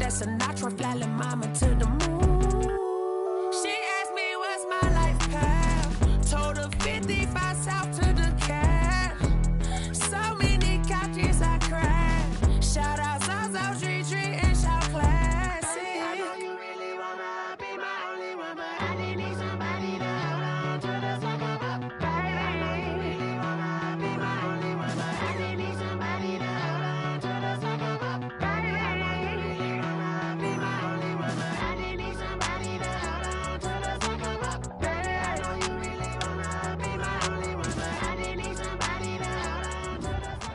that's a natural flying mama to the moon. She asked me what's my life path. Told her 55 south to the cat. So many couches I cried. Shout out South Street and shout classic. I know you really wanna be my only one, but I didn't need somebody to hold on to the second up, baby. I know you really wanna be my only one, but I didn't need somebody to hold on to the second up, baby. I know you really wanna be my only one, but I didn't need somebody to hold on to the second up, baby. I know you really wanna be my only one, but I didn't need somebody to hold on to the second.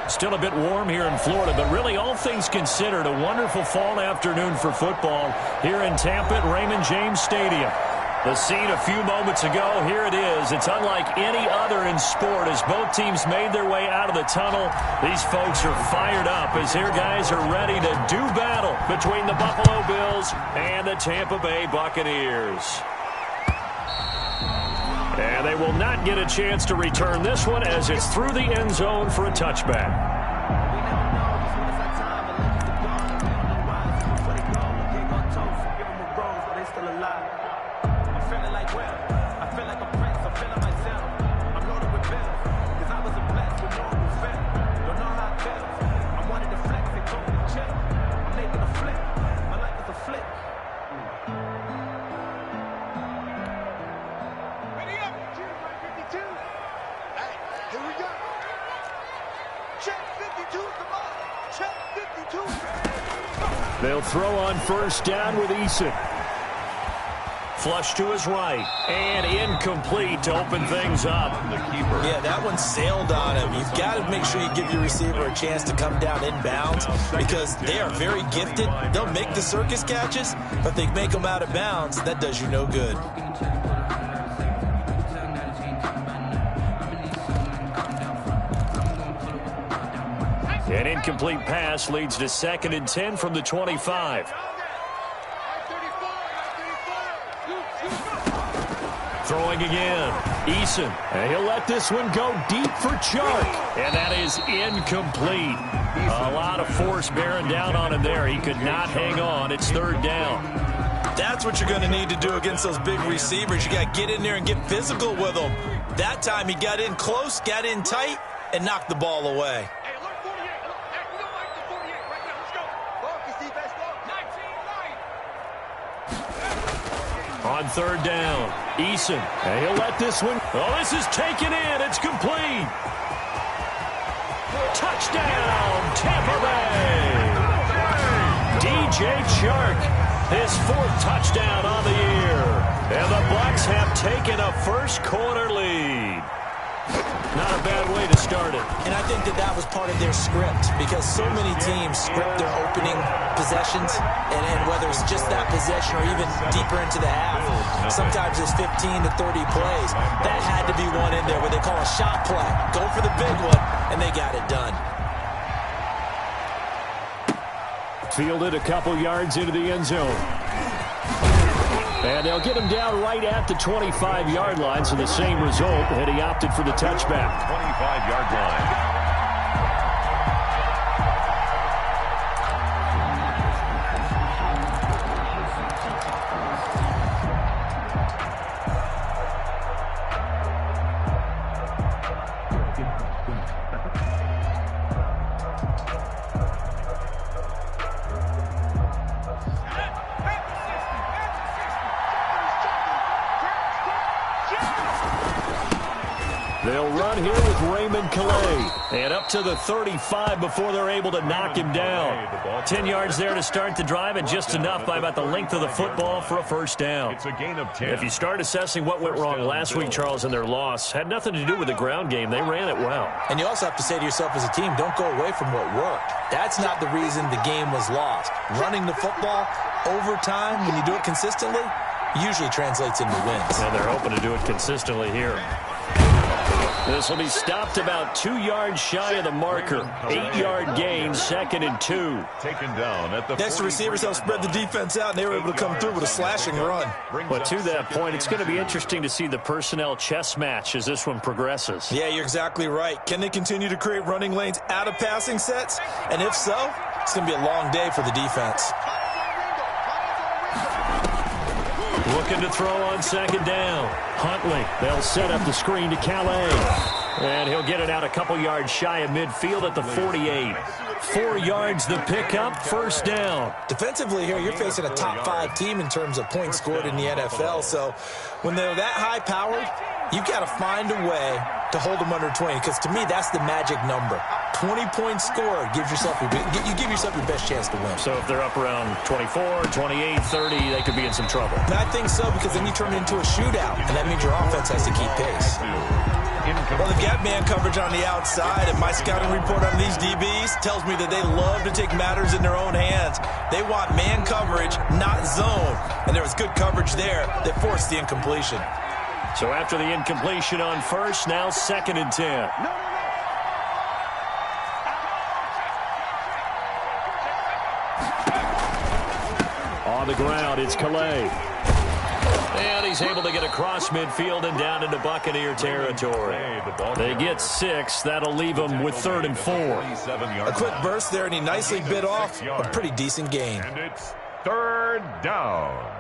Still a bit warm here in Florida, but really all things considered, a wonderful fall afternoon for football here in Tampa at Raymond James Stadium. The scene a few moments ago, here it is. It's unlike any other in sport as both teams made their way out of the tunnel. These folks are fired up as their guys are ready to do battle between the Buffalo Bills and the Tampa Bay Buccaneers. And they will not get a chance to return this one as it's through the end zone for a touchback. They'll throw on first down with Eason. Flush to his right. And incomplete to open things up. Yeah, that one sailed on him. You've got to make sure you give your receiver a chance to come down inbounds because they are very gifted. They'll make the circus catches, but if they make them out of bounds, that does you no good. An incomplete pass leads to 2nd and 10 from the 25. Throwing again. Eason. And he'll let this one go deep for Chark. And that is incomplete. A lot of force bearing down on him there. He could not hang on. It's 3rd down. That's what you're going to need to do against those big receivers. You got to get in there and get physical with them. That time he got in close, got in tight, and knocked the ball away. On 3rd down, Eason. And he'll let this one. Oh, this is taken in. It's complete. Touchdown, Tampa Bay. DJ Chark, his 4th touchdown on the year. And the Bucs have taken a first quarter lead. Not a bad way to start it. And I think that was part of their script because so many teams script their opening possessions, and whether it's just that possession or even deeper into the half, sometimes it's 15 to 30 plays. That had to be one in there where they call a shot play. Go for the big one, and they got it done. Fielded a couple yards into the end zone. And they'll get him down right at the 25-yard line, so the same result, and he opted for the touchback. 25-yard line. They'll run here with Raymond Calais. And up to the 35 before they're able to knock him down. 10 yards there to start the drive, and just enough by about the length of the football for a first down. It's a gain of 10. If you start assessing what went wrong last week, Charles, in their loss, had nothing to do with the ground game. They ran it well. And you also have to say to yourself as a team, don't go away from what worked. That's not the reason the game was lost. Running the football over time, when you do it consistently, usually translates into wins. And they're hoping to do it consistently here. This will be stopped about 2 yards shy of the marker. 8-yard gain, 2nd and 2. Taken down at the Next, the receivers helped spread the defense out, and they were able to come through with a slashing run. But to that point, it's going to be interesting to see the personnel chess match as this one progresses. Yeah, you're exactly right. Can they continue to create running lanes out of passing sets? And if so, it's going to be a long day for the defense. Looking to throw on 2nd down. Huntley, they'll set up the screen to Calais. And he'll get it out a couple yards shy of midfield at the 48. 4 yards the pickup, 1st down. Defensively here, you're facing a top 5 team in terms of points scored in the NFL. So when they're that high-powered, you've got to find a way to hold them under 20, because to me, that's the magic number. 20-point score gives yourself you give yourself your best chance to win. So if they're up around 24, 28, 30, they could be in some trouble. And I think so, because then you turn it into a shootout, and that means your offense has to keep pace. Well, they've got man coverage on the outside, and my scouting report on these DBs tells me that they love to take matters in their own hands. They want man coverage, not zone. And there was good coverage there that forced the incompletion. So after the incompletion on 1st, now 2nd and 10. On the ground, it's Calais. And he's able to get across midfield and down into Buccaneer territory. They get 6. That'll leave them with 3rd and 4. A quick burst there, and he nicely bit off a pretty decent gain. And it's 3rd down.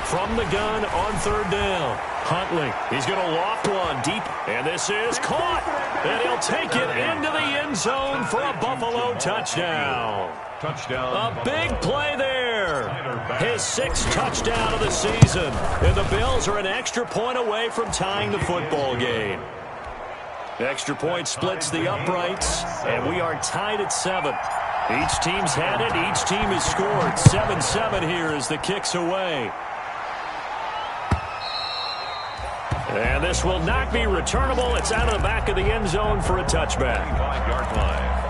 From the gun on 3rd down. Huntley, he's going to loft one deep, and this is caught. And he'll take it into the end zone for a Buffalo touchdown. A big play there. His 6th touchdown of the season. And the Bills are an extra point away from tying the football game. Extra point splits the uprights, and we are tied at 7. Each team's had it. Each team has scored. 7-7 here as the kick's away. And this will not be returnable. It's out of the back of the end zone for a touchback. 5-yard line.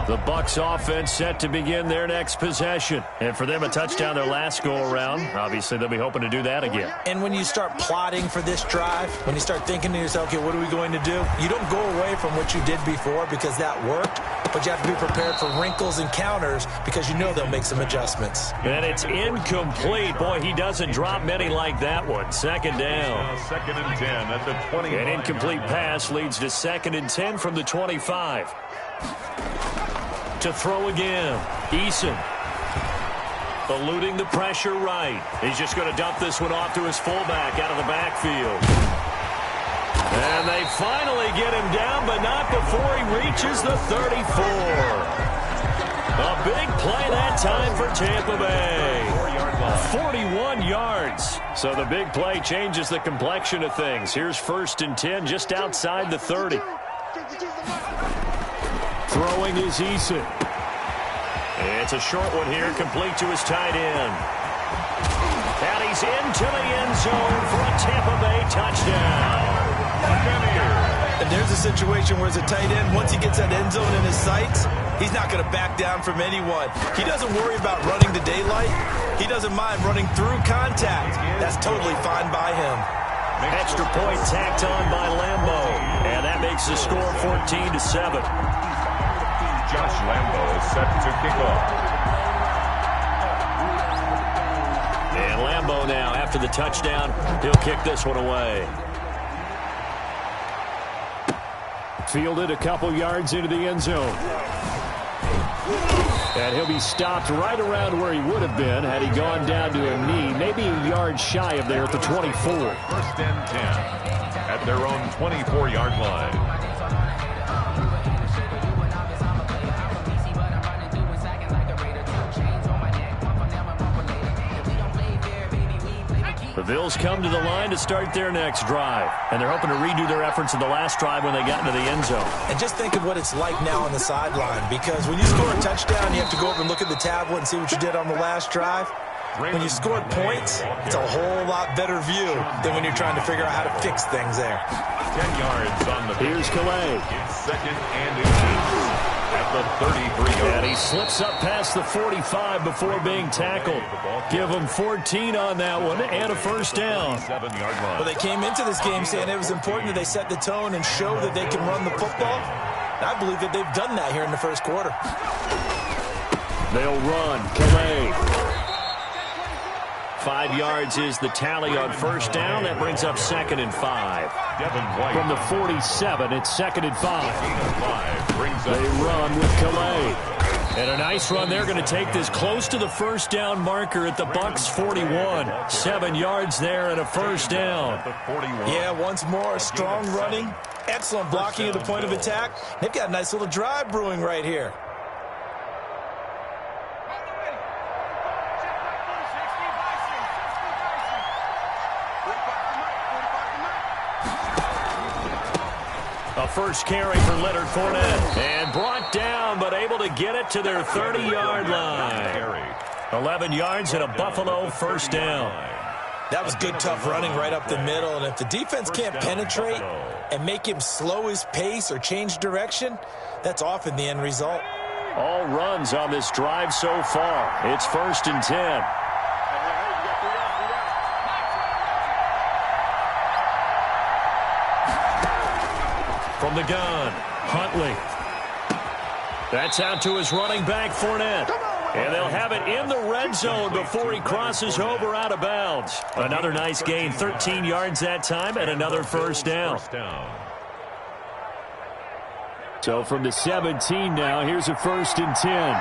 The Bucs offense set to begin their next possession. And for them, a touchdown their last go-around. Obviously, they'll be hoping to do that again. And when you start plotting for this drive, when you start thinking to yourself, okay, what are we going to do? You don't go away from what you did before because that worked, but you have to be prepared for wrinkles and counters because you know they'll make some adjustments. And it's incomplete. Boy, he doesn't drop many like that one. 2nd down. 2nd and 10 at the 25. An incomplete pass leads to 2nd and 10 from the 25. To throw again. Eason. Eluding the pressure right. He's just going to dump this one off to his fullback out of the backfield. And they finally get him down, but not before he reaches the 34. A big play that time for Tampa Bay. 41 yards. So the big play changes the complexion of things. Here's 1st and 10 just outside the 30. Throwing is Eason. It's a short one here, complete to his tight end. And he's into the end zone for a Tampa Bay touchdown. And there's a situation where as a tight end, once he gets that end zone in his sights, he's not going to back down from anyone. He doesn't worry about running to daylight. He doesn't mind running through contact. That's totally fine by him. Extra point tacked on by Lambo. And that makes the score 14-7. Josh Lambo is set to kick off. And Lambo now, after the touchdown, he'll kick this one away. Fielded a couple yards into the end zone. And he'll be stopped right around where he would have been had he gone down to a knee, maybe a yard shy of there at the 24. 1st and 10 at their own 24-yard line. The Bills come to the line to start their next drive. And they're hoping to redo their efforts in the last drive when they got into the end zone. And just think of what it's like now on the sideline, because when you score a touchdown, you have to go over and look at the tablet and see what you did on the last drive. when you scored points, it's a whole lot better view than when you're trying to figure out how to fix things there. 10 yards on the Here's Calais. Second and 18 at the 33. And he slips up past the 45 before being tackled. Give him 14 on that one and a first down. 7-yard line. Well, they came into this game saying it was important that they set the tone and show that they can run the football. And I believe that they've done that here in the first quarter. They'll run. Calais. 5 yards is the tally on first down. That brings up 2nd and 5. From the 47, it's 2nd and 5. They run with Calais. And a nice run. They're going to take this close to the first down marker at the Bucs 41. 7 yards there and a first down. Yeah, once more, strong running. Excellent blocking at the point of attack. They've got a nice little drive brewing right here. A first carry for Leonard Fournette. And brought down, but able to get it to their 30-yard line. 11 yards and a Buffalo first down. That was good, tough running right up the middle. And if the defense can't penetrate and make him slow his pace or change direction, that's often the end result. All runs on this drive so far. It's 1st and 10. From the gun, Huntley. That's out to his running back, Fournette. And they'll have it in the red zone before he crosses over out of bounds. Another nice gain, 13 yards that time, and another first down. So from the 17 now, here's a 1st and 10.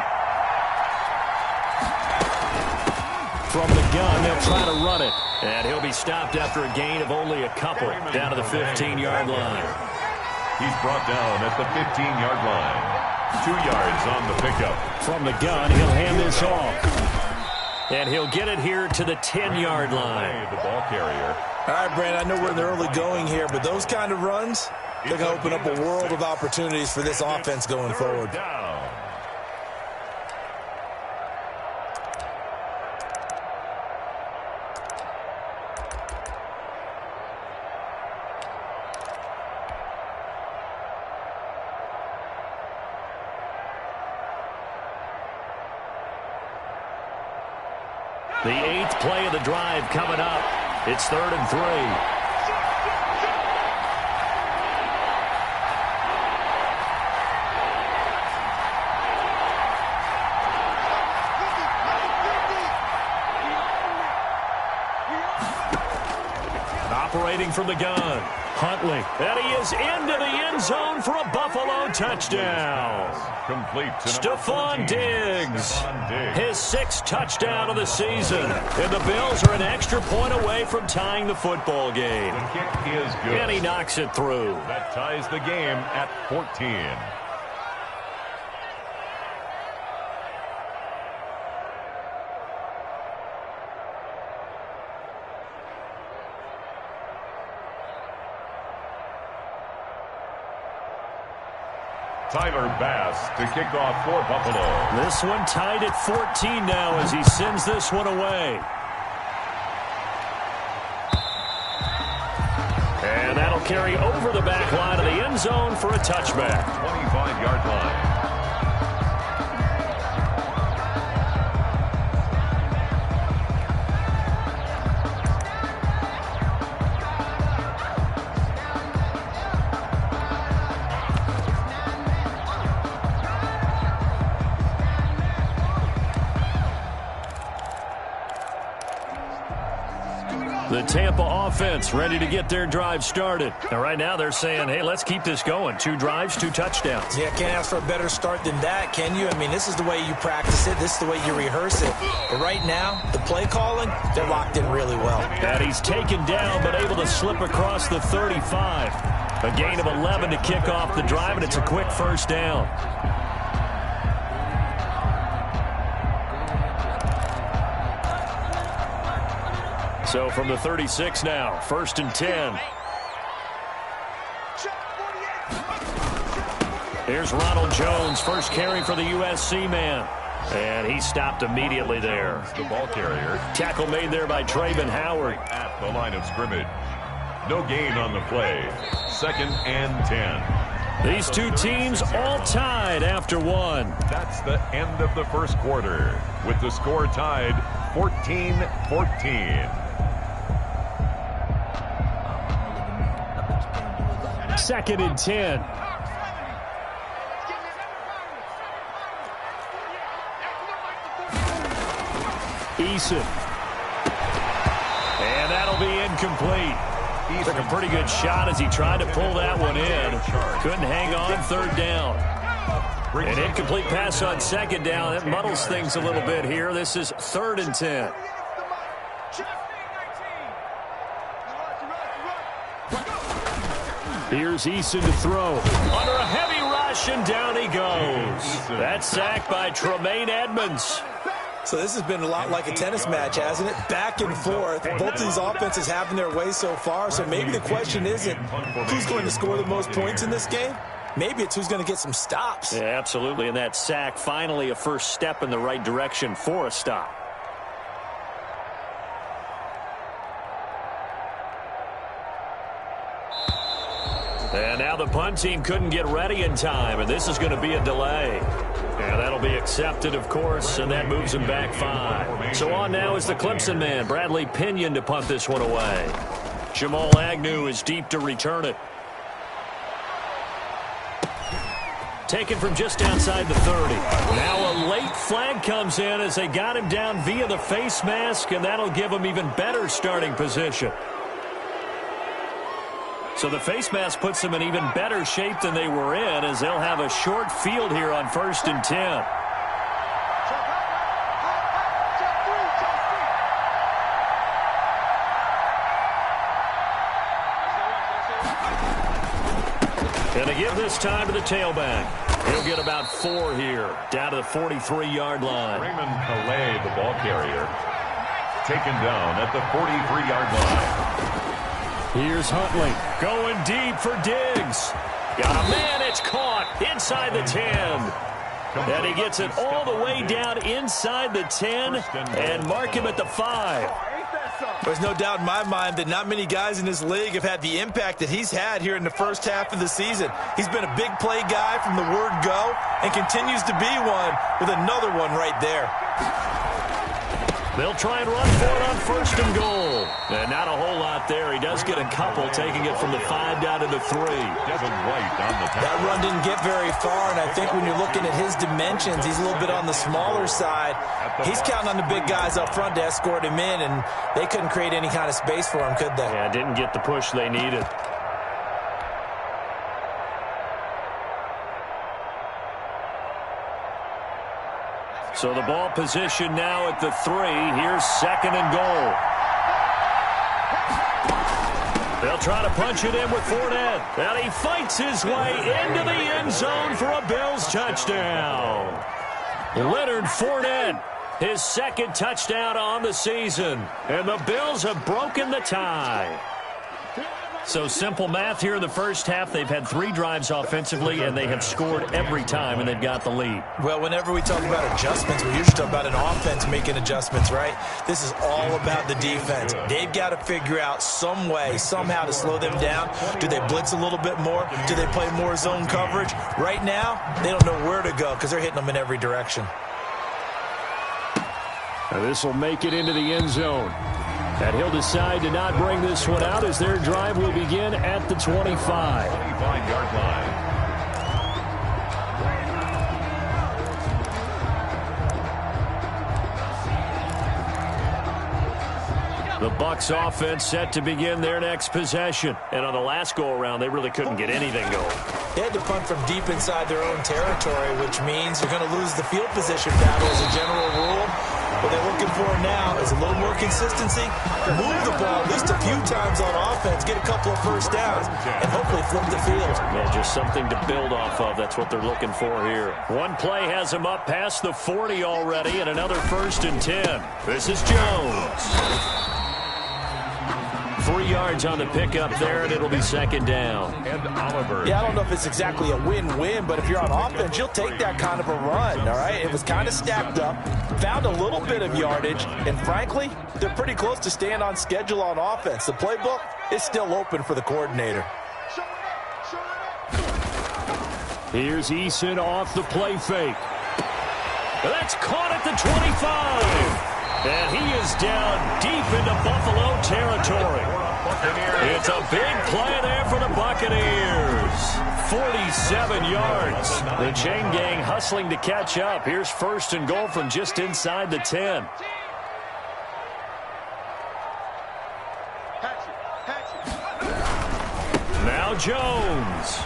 From the gun, they'll try to run it. And he'll be stopped after a gain of only a couple down to the 15-yard line. He's brought down at the 15-yard line. 2 yards on the pickup. From the gun, he'll hand this off. And he'll get it here to the 10-yard line. The ball carrier. All right, Brandon, I know we're in the early going here, but those kind of runs, they're going to open up a world of opportunities for this offense going forward. The 8th play of the drive coming up. It's 3rd and 3. Operating from the gun, Huntley. And he is into the end zone for a Buffalo touchdown. Complete to Stephon Diggs. His 6th touchdown of the season. And the Bills are an extra point away from tying the football game. The kick is good. And he knocks it through. That ties the game at 14. Tyler Bass to kick off for Buffalo. This one tied at 14 now as he sends this one away. And that'll carry over the back line of the end zone for a touchback. 25-yard line. The Tampa offense ready to get their drive started. And right now they're saying, hey, let's keep this going. 2 drives, 2 touchdowns. Yeah, can't ask for a better start than that, can you? I mean, this is the way you practice it. This is the way you rehearse it. But right now, the play calling, they're locked in really well. And he's taken down but able to slip across the 35. A gain of 11 to kick off the drive, and it's a quick first down. So from the 36 now, 1st and 10. Here's Ronald Jones, first carry for the USC man. And he stopped immediately there. The ball carrier. Tackle made there by Trayvon Howard. At the line of scrimmage. No gain on the play. 2nd and 10. These two teams all tied after one. That's the end of the first quarter, with the score tied 14-14. 2nd and 10. Eason. And that'll be incomplete. Took a pretty good shot as he tried to pull that one in. Couldn't hang on 3rd down. An incomplete pass on 2nd down. It muddles things a little bit here. This is 3rd and 10. Here's Eason to throw. Under a heavy rush, and down he goes. That's sacked by Tremaine Edmonds. So this has been a lot like a tennis match, hasn't it? Back and forth. Both of these offenses having their way so far. So maybe the question isn't who's going to score the most points in this game. Maybe it's who's going to get some stops. Yeah, absolutely. And that sack, finally a first step in the right direction for a stop. And now the punt team couldn't get ready in time, and this is going to be a delay. And that'll be accepted, of course, and that moves him back 5. So on now is the Clemson man, Bradley Pinion, to punt this one away. Jamal Agnew is deep to return it. Taken from just outside the 30. Now a late flag comes in as they got him down via the face mask, and that'll give him even better starting position. So the face mask puts them in even better shape than they were in, as they'll have a short field here on 1st and 10. And to give this time to the tailback. He'll get about 4 here, down to the 43-yard line. Raymond Calais, the ball carrier, taken down at the 43-yard line. Here's Huntley going deep for Diggs. Got a man, it's caught inside the 10. And he gets it all the way down inside the 10 and mark him at the 5. There's no doubt in my mind that not many guys in this league have had the impact that he's had here in the first half of the season. He's been a big play guy from the word go and continues to be one with another one right there. They'll try and run for it on 1st and goal. And not a whole lot there. He does get a couple, taking it from the 5 down to the 3. Devin White on the tackle. That run didn't get very far, and I think when you're looking at his dimensions, he's a little bit on the smaller side. He's counting on the big guys up front to escort him in, and they couldn't create any kind of space for him, could they? Yeah, didn't get the push they needed. So the ball position now at the 3. Here's 2nd and goal. They'll try to punch it in with Fournette. And he fights his way into the end zone for a Bills touchdown. Leonard Fournette, his 2nd touchdown on the season. And the Bills have broken the tie. So simple math here in the first half. They've had 3 drives offensively, and they have scored every time, and they've got the lead. Well, whenever we talk about adjustments, we usually talk about an offense making adjustments, right? This is all about the defense. They've got to figure out some way, somehow to slow them down. Do they blitz a little bit more? Do they play more zone coverage? Right now, they don't know where to go because they're hitting them in every direction. This will make it into the end zone. And he'll decide to not bring this one out as their drive will begin at the 25. 25-yard line. The Bucs offense set to begin their next possession. And on the last go-around, they really couldn't get anything going. They had to punt from deep inside their own territory, which means you're going to lose the field position battle as a general rule. What they're looking for now is a little more consistency, move the ball at least a few times on offense, get a couple of first downs, and hopefully flip the field. Yeah, just something to build off of. That's what they're looking for here. One play has them up past the 40 already, and another 1st and 10. This is Jones. 3 yards on the pickup there, and it'll be second down. And Oliver. Yeah, I don't know if it's exactly a win-win, but if you're on offense, you'll take that kind of a run, all right? It was kind of stacked up, found a little bit of yardage, and frankly, they're pretty close to staying on schedule on offense. The playbook is still open for the coordinator. Here's Eason off the play fake. That's caught at the 25. And he is down deep into Buffalo territory. It's a big play there for the Buccaneers. 47 yards. The chain gang hustling to catch up. Here's first and goal from just inside the 10. Now Jones.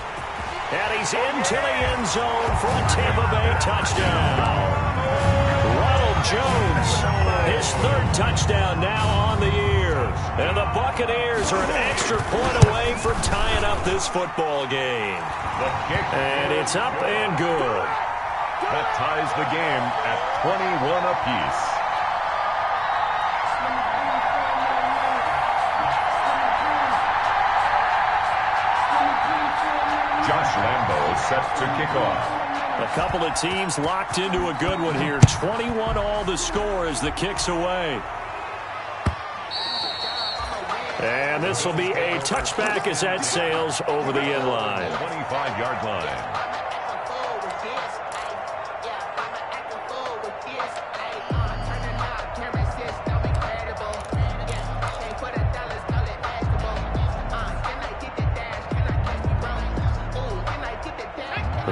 And he's into the end zone for a Tampa Bay touchdown. Ronald Jones, his 3rd touchdown now on the year. And the Buccaneers are an extra point away from tying up this football game. And it's up and good. That ties the game at 21 apiece. Josh Lambo set to kick off. A couple of teams locked into a good one here. 21 all the score as the kick's away. And this will be a touchback as that sails over the end line. 25-yard line.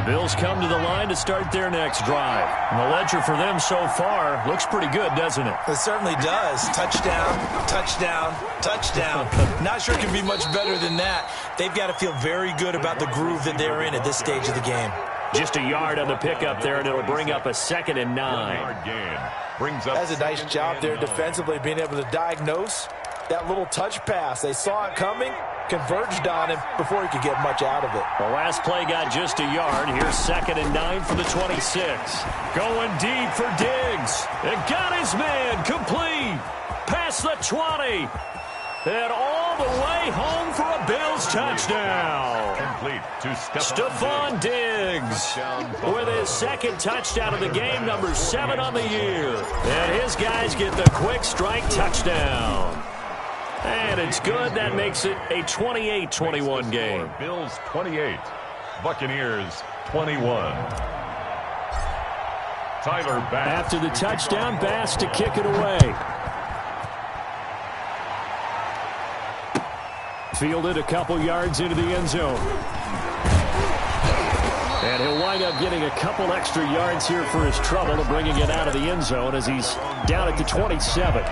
Bills come to the line to start their next drive. And the ledger for them so far looks pretty good, doesn't it? It certainly does. Touchdown, touchdown, touchdown. Not sure it can be much better than that. They've got to feel very good about the groove that they're in at this stage of the game. Just a yard on the pickup there, and it'll bring up a 2nd and 9. 1-yard gain. Brings up. That's a nice job there defensively, being able to diagnose that little touch pass. They saw it coming, converged on him before he could get much out of it. The last play got just a yard. Here's 2nd and 9 for the 26. Going deep for Diggs. And got his man complete. Past the 20. And all the way home for a Bills touchdown. Complete to Stephon Diggs with his 2nd touchdown of the game, number 7 on the year. And his guys get the quick strike touchdown. And it's good. That makes it a 28-21 game. Bills 28, Buccaneers 21. Tyler Bass. After the touchdown, Bass to kick it away. Fielded a couple yards into the end zone. And he'll wind up getting a couple extra yards here for his trouble of bringing it out of the end zone as he's down at the 27.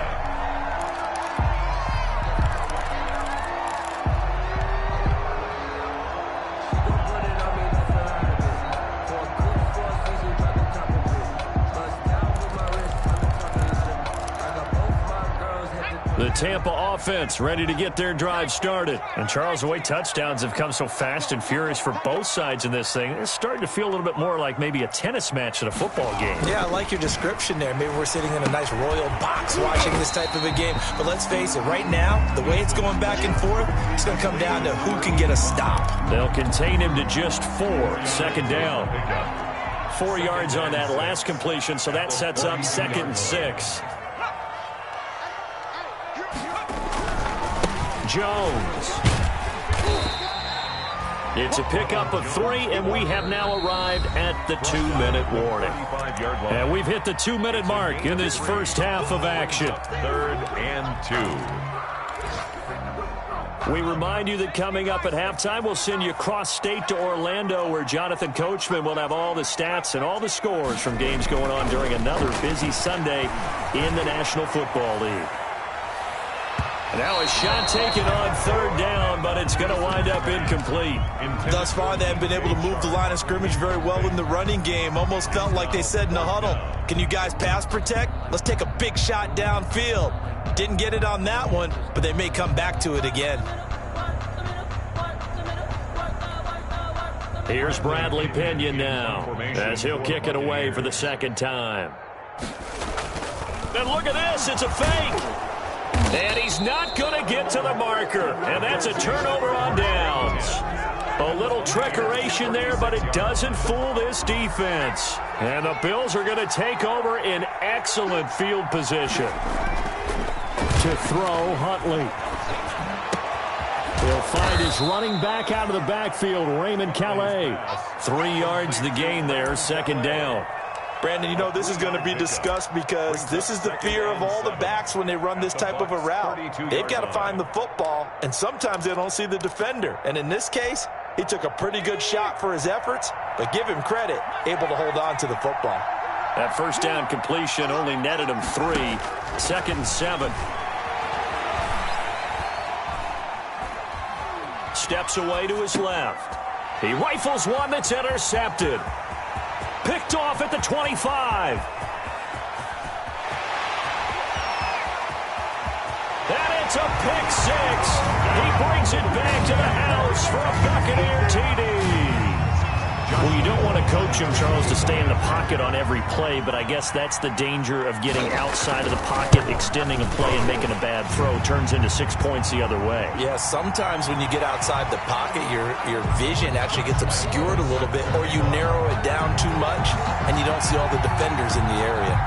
The Tampa offense ready to get their drive started. And Charles, the way touchdowns have come so fast and furious for both sides in this thing, it's starting to feel a little bit more like maybe a tennis match than a football game. Yeah, I like your description there. Maybe we're sitting in a nice royal box watching this type of a game. But let's face it, right now, the way it's going back and forth, it's going to come down to who can get a stop. They'll contain him to just 4. 2nd down. 4 yards on that last completion, so that sets up 2nd and 6. Jones. It's a pickup of 3, and we have now arrived at the 2-minute warning. And we've hit the 2-minute mark in this first half of action. 3rd and 2. We remind you that coming up at halftime, we'll send you cross-state to Orlando, where Jonathan Coachman will have all the stats and all the scores from games going on during another busy Sunday in the National Football League. Now a shot taken on 3rd down, but it's going to wind up incomplete. Thus far, they haven't been able to move the line of scrimmage very well in the running game. Almost felt like they said in the huddle, can you guys pass protect? Let's take a big shot downfield. Didn't get it on that one, but they may come back to it again. Here's Bradley Pinion now as he'll kick it away for the 2nd time. And look at this, it's a fake. And he's not going to get to the marker. And that's a turnover on downs. A little trickeration there, but it doesn't fool this defense. And the Bills are going to take over in excellent field position. To throw, Huntley. He'll find his running back out of the backfield, Raymond Calais. 3 yards the gain there, second down. Brandon, you know, this is going to be discussed because this is the fear of all the backs when they run this type of a route. They've got to find the football, and sometimes they don't see the defender. And in this case, he took a pretty good shot for his efforts, but give him credit, able to hold on to the football. That first down completion only netted him 3. 2nd and 7. Steps away to his left. He rifles one that's intercepted. Picked off at the 25. And it's a pick 6. He brings it back to the house for a Buccaneer TD. Well, you don't want to coach him, Charles, to stay in the pocket on every play, but I guess that's the danger of getting outside of the pocket, extending a play, and making a bad throw. Turns into 6 points the other way. Yeah, sometimes when you get outside the pocket, your vision actually gets obscured a little bit, or you narrow it down too much, and you don't see all the defenders in the area.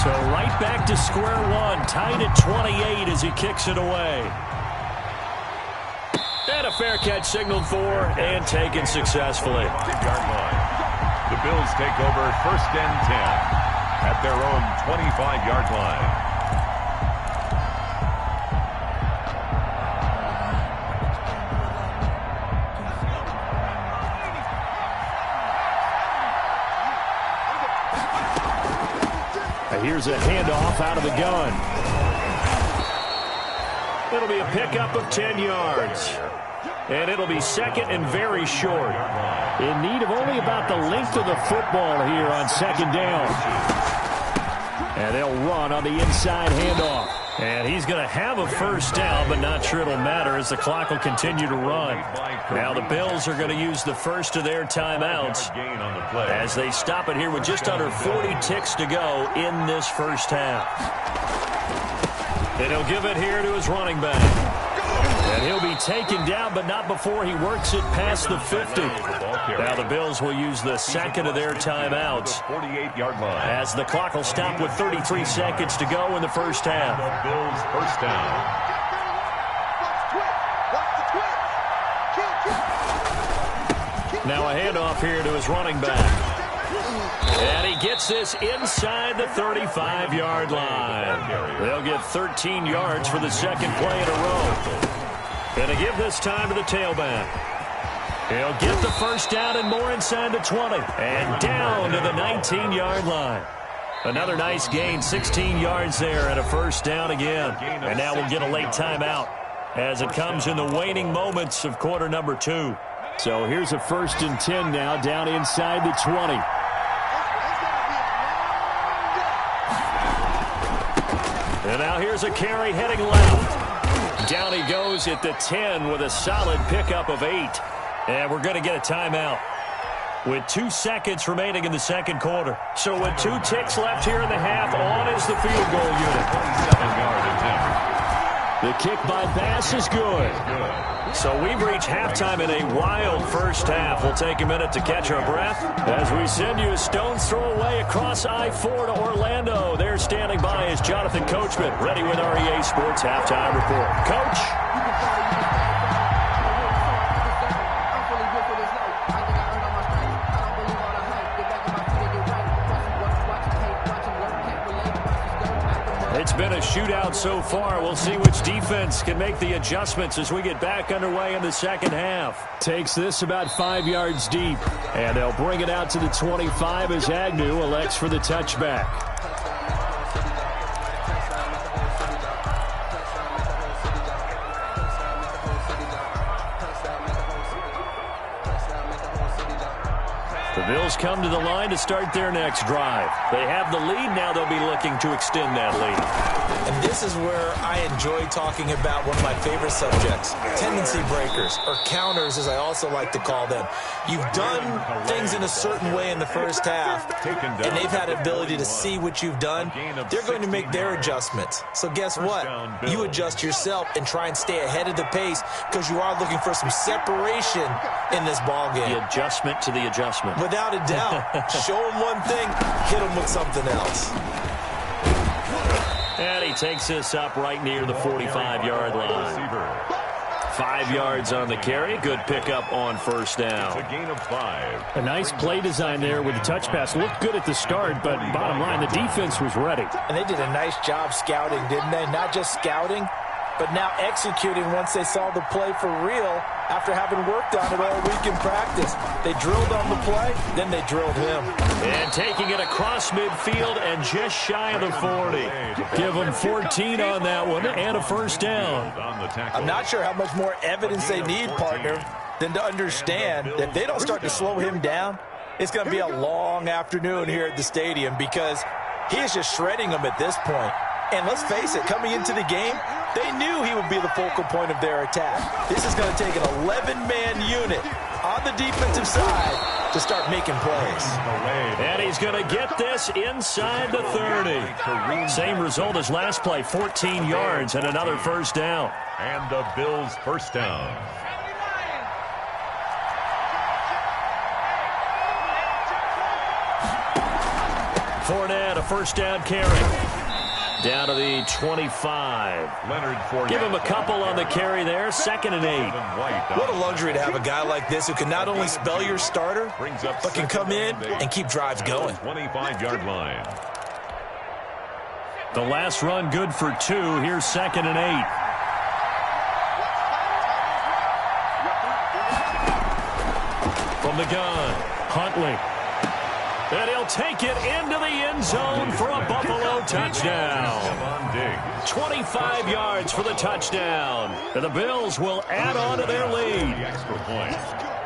So right back to square one, tied at 28 as he kicks it away. And a fair catch signaled for and taken successfully. Yard line. The Bills take over 1st and 10 at their own 25-yard line. Here's a handoff out of the gun. It'll be a pickup of 10 yards. And it'll be 2nd and very short. In need of only about the length of the football here on 2nd down. And they'll run on the inside handoff. And he's going to have a first down, but not sure it'll matter as the clock will continue to run. Now the Bills are going to use the first of their timeouts as they stop it here with just under 40 ticks to go in this first half. And he'll give it here to his running back. And he'll be taken down, but not before he works it past the 50. Now the Bills will use the second of their timeouts as the clock will stop with 33 seconds to go in the first half. The Bills first down. Now a handoff here to his running back. And he gets this inside the 35-yard line. They'll get 13 yards for the second play in a row. Going to give this time to the tailback. He'll get the first down and more inside the 20. And down to the 19-yard line. Another nice gain, 16 yards there and a first down again. And now we'll get a late timeout as it comes in the waning moments of quarter number 2. So here's a 1st and 10 now down inside the 20. And now here's a carry heading left. Down he goes at the 10 with a solid pickup of 8. And we're going to get a timeout with 2 seconds remaining in the second quarter. So with 2 ticks left here in the half, on is the field goal unit. 27-yard attempt. The kick by Bass is good. So we've reached halftime in a wild first half. We'll take a minute to catch our breath as we send you a stone's throw away across I-4 to Orlando. There standing by is Jonathan Coachman, ready with REA Sports Halftime Report. Coach? It's been a shootout so far. We'll see which defense can make the adjustments as we get back underway in the second half. Takes this about 5 yards deep. And they'll bring it out to the 25 as Agnew elects for the touchback. The The Bills come to the line to start their next drive. They have the lead. Now they'll be looking to extend that lead. And this is where I enjoy talking about one of my favorite subjects, tendency breakers, or counters as I also like to call them. You've done things in a certain way in the first half, and they've had the ability to see what you've done. They're going to make their adjustments. So guess what? You adjust yourself and try and stay ahead of the pace because you are looking for some separation in this ball game. The adjustment to the adjustment. Without a doubt. Show them one thing, hit them with something else. And he takes this up right near the 45-yard line. 5 yards on the carry. Good pickup on first down. It's a gain of 5. A nice play design there with the touch pass. Looked good at the start, but bottom line, the defense was ready. And they did a nice job scouting, didn't they? Not just scouting, but now executing once they saw the play for real after having worked on it all week in practice. They drilled on the play, then they drilled him. And taking it across midfield and just shy of the 40. Give them 14 on that one and a first down. I'm not sure how much more evidence they need, partner, than to understand that if they don't start to slow him down, it's going to be a long afternoon here at the stadium because he is just shredding them at this point. And let's face it, coming into the game, they knew he would be the focal point of their attack. This is going to take an 11-man unit on the defensive side to start making plays. And he's going to get this inside the 30. Same result as last play, 14 yards and another first down. And the Bills' first down. Fournette, a first down carry. Down to the 25. Give him a couple on the carry there. 2nd and 8. What a luxury to have a guy like this who can not only spell your starter, but can come in and keep drives going. 25-yard line. The last run good for 2. Here's 2nd and 8. From the gun, Huntley. And he'll take it into the end zone for a Buffalo touchdown. 25 yards for the touchdown. And the Bills will add on to their lead.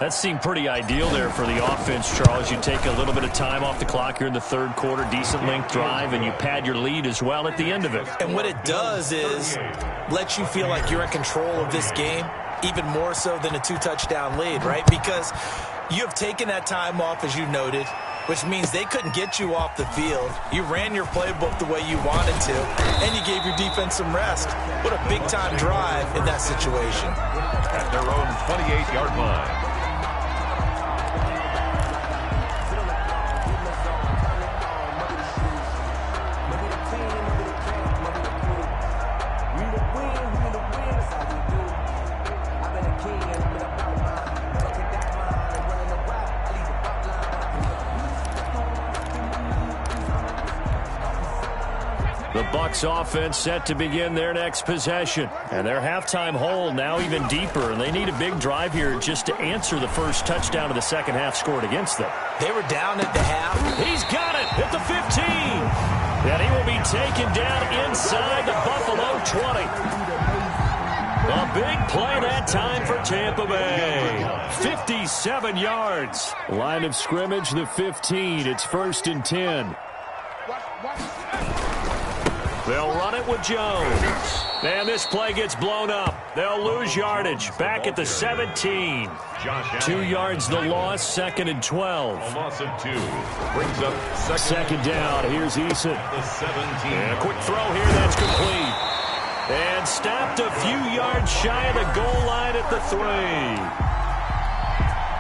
That seemed pretty ideal there for the offense, Charles. You take a little bit of time off the clock here in the third quarter, decent length drive, and you pad your lead as well at the end of it. And what it does is let you feel like you're in control of this game, even more so than a 2-touchdown lead, right? Because you have taken that time off, as you noted, which means they couldn't get you off the field. You ran your playbook the way you wanted to, and you gave your defense some rest. What a big-time drive in that situation. At their own 28-yard line. The Bucs offense set to begin their next possession. And their halftime hole now even deeper. And they need a big drive here just to answer the first touchdown of the second half scored against them. They were down at the half. He's got it at the 15. And he will be taken down inside the Buffalo 20. A big play that time for Tampa Bay. 57 yards. Line of scrimmage, the 15. It's 1st and 10. They'll run it with Jones. And this play gets blown up. They'll lose yardage. Back at the 17. 2 yards the loss, 2nd and 12. A loss of 2. Brings up second down. Here's Eason. The 17. And a quick throw here. That's complete. And stopped a few yards shy of the goal line at the 3.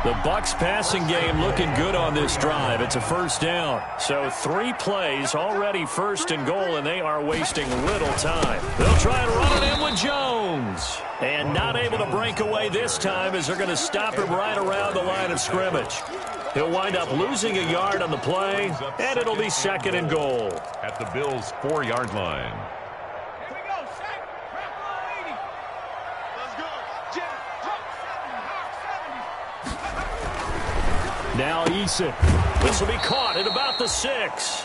The Bucs passing game looking good on this drive. It's a first down. So 3 plays already 1st and goal, and they are wasting little time. They'll try and run it in with Jones. And not able to break away this time as they're going to stop him right around the line of scrimmage. He'll wind up losing a yard on the play, and it'll be 2nd and goal. At the Bills' 4-yard line. Now Eason. This will be caught at about the 6.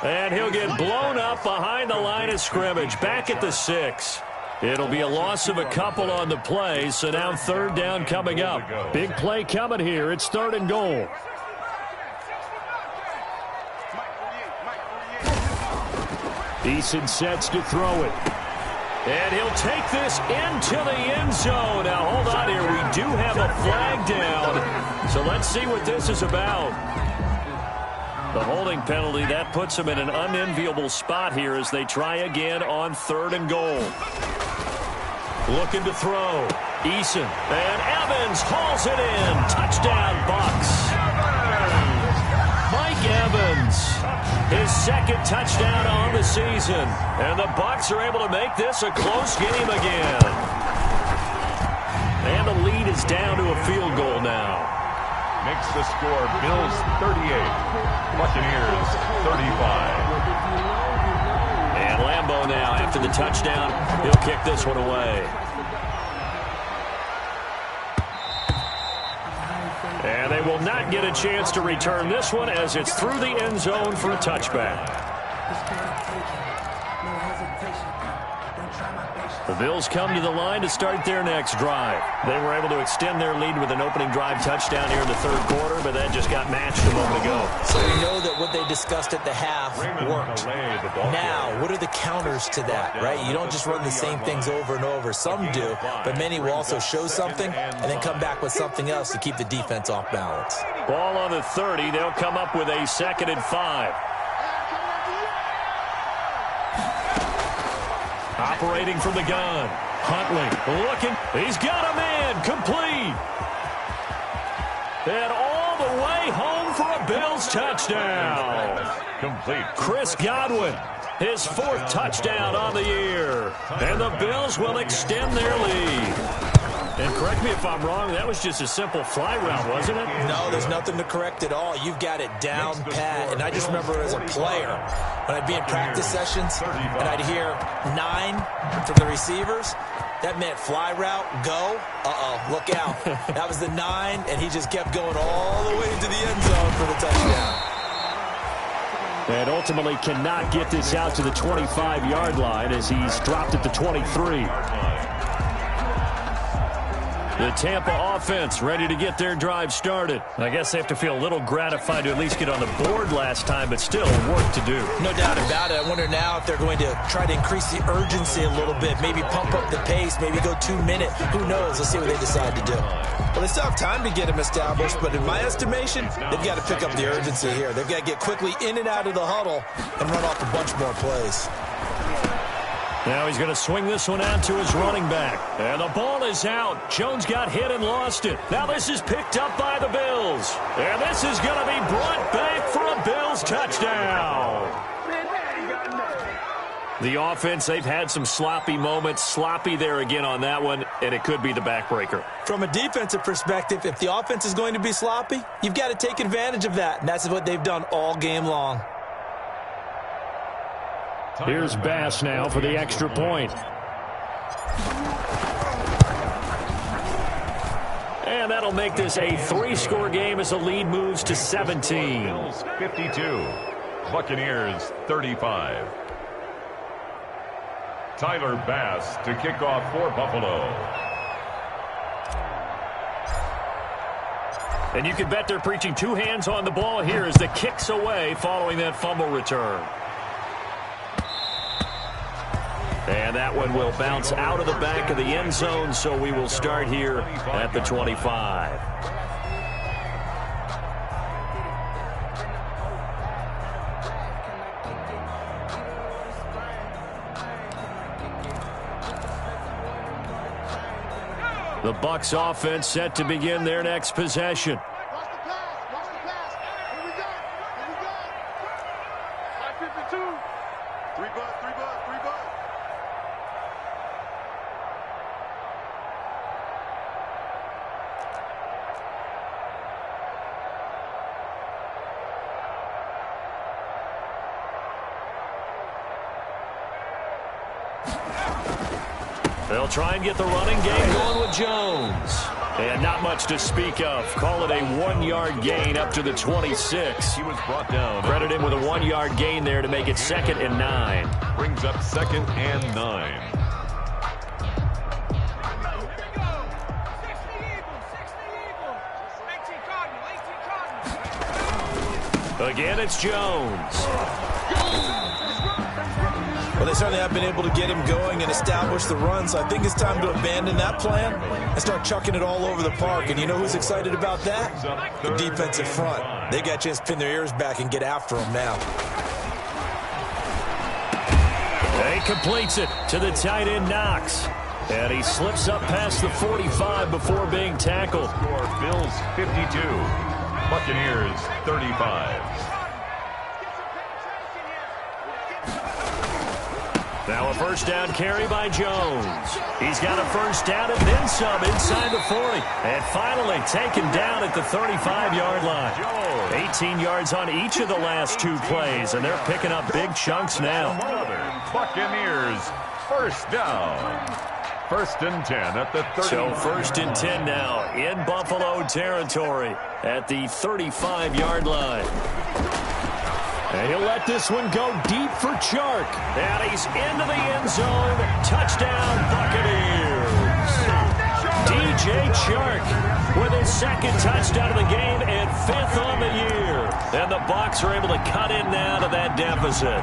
And he'll get blown up behind the line of scrimmage. Back at the 6. It'll be a loss of a couple on the play, so now 3rd down coming up. Big play coming here. It's 3rd and goal. Eason sets to throw it. And he'll take this into the end zone. Now, hold on here. We do have a flag down. So let's see what this is about. The holding penalty, that puts them in an unenviable spot here as they try again on 3rd and goal. Looking to throw. Eason. And Evans hauls it in. Touchdown, Bucs. Mike Evans. His 2nd touchdown on the season. And the Bucs are able to make this a close game again. And the lead is down to a field goal now. Makes the score Bills 38, Buccaneers 35. And Lambeau now after the touchdown. He'll kick this one away. And they will not get a chance to return this one as it's through the end zone for a touchback. The Bills come to the line to start their next drive. They were able to extend their lead with an opening drive touchdown here in the 3rd quarter, but that just got matched a moment ago. So we know that what they discussed at the half worked. Now, what are the counters to that, right? You don't just run the same things over and over. Some do, but many will also show something and then come back with something else to keep the defense off balance. Ball on the 30. They'll come up with a 2nd and 5. Operating from the gun. Huntley looking. He's got a man. Complete. And all the way home for a Bills touchdown. Complete. Chris Godwin, his 4th touchdown on the year. And the Bills will extend their lead. And correct me if I'm wrong, that was just a simple fly route, wasn't it? No, there's nothing to correct at all. You've got it down pat. And I just remember as a player, when I'd be in practice sessions and I'd hear 9 from the receivers, that meant fly route, go, look out. That was the 9, and he just kept going all the way into the end zone for the touchdown. And ultimately cannot get this out to the 25-yard line as he's dropped at the 23. The Tampa offense ready to get their drive started. I guess they have to feel a little gratified to at least get on the board last time, but still work to do. No doubt about it. I wonder now if they're going to try to increase the urgency a little bit, maybe pump up the pace, maybe go 2-minute. Who knows? Let's see what they decide to do. Well, they still have time to get them established, but in my estimation, they've got to pick up the urgency here. They've got to get quickly in and out of the huddle and run off a bunch more plays. Now he's going to swing this one out to his running back. And the ball is out. Jones got hit and lost it. Now this is picked up by the Bills. And this is going to be brought back for a Bills touchdown. The offense, they've had some sloppy moments. Sloppy there again on that one, and it could be the backbreaker. From a defensive perspective, if the offense is going to be sloppy, you've got to take advantage of that. And that's what they've done all game long. Here's Bass now for the extra point. And that'll make this a 3-score game as the lead moves to 17. Bills 52, Buccaneers 35. Tyler Bass to kick off for Buffalo. And you can bet they're preaching 2 hands on the ball here as the kick's away following that fumble return. And that one will bounce out of the back of the end zone, so we will start here at the 25. The Bucs offense set to begin their next possession. They'll try and get the running game going with Jones. And not much to speak of. Call it a 1-yard gain up to the 26. He was brought down. Credit him with a 1-yard gain there to make it 2nd and 9. Brings up 2nd and 9. Again, it's Jones. Well, they certainly have been able to get him going and establish the run, so I think it's time to abandon that plan and start chucking it all over the park. And you know who's excited about that? The defensive front. They got a chance to pin their ears back and get after him now. He completes it to the tight end, Knox. And he slips up past the 45 before being tackled. Bills 52, Buccaneers 35. Now a first down carry by Jones. He's got a first down and then some inside the 40. And finally taken down at the 35-yard line. 18 yards on each of the last two plays, and they're picking up big chunks now. Buccaneers first down. First and 10 at the 30. So first and 10 now in Buffalo territory at the 35-yard line. And he'll let this one go deep for Chark. And he's into the end zone. Touchdown, Buccaneers. DJ Chark with his second touchdown of the game and fifth on the year. And the Bucs are able to cut in now to that deficit.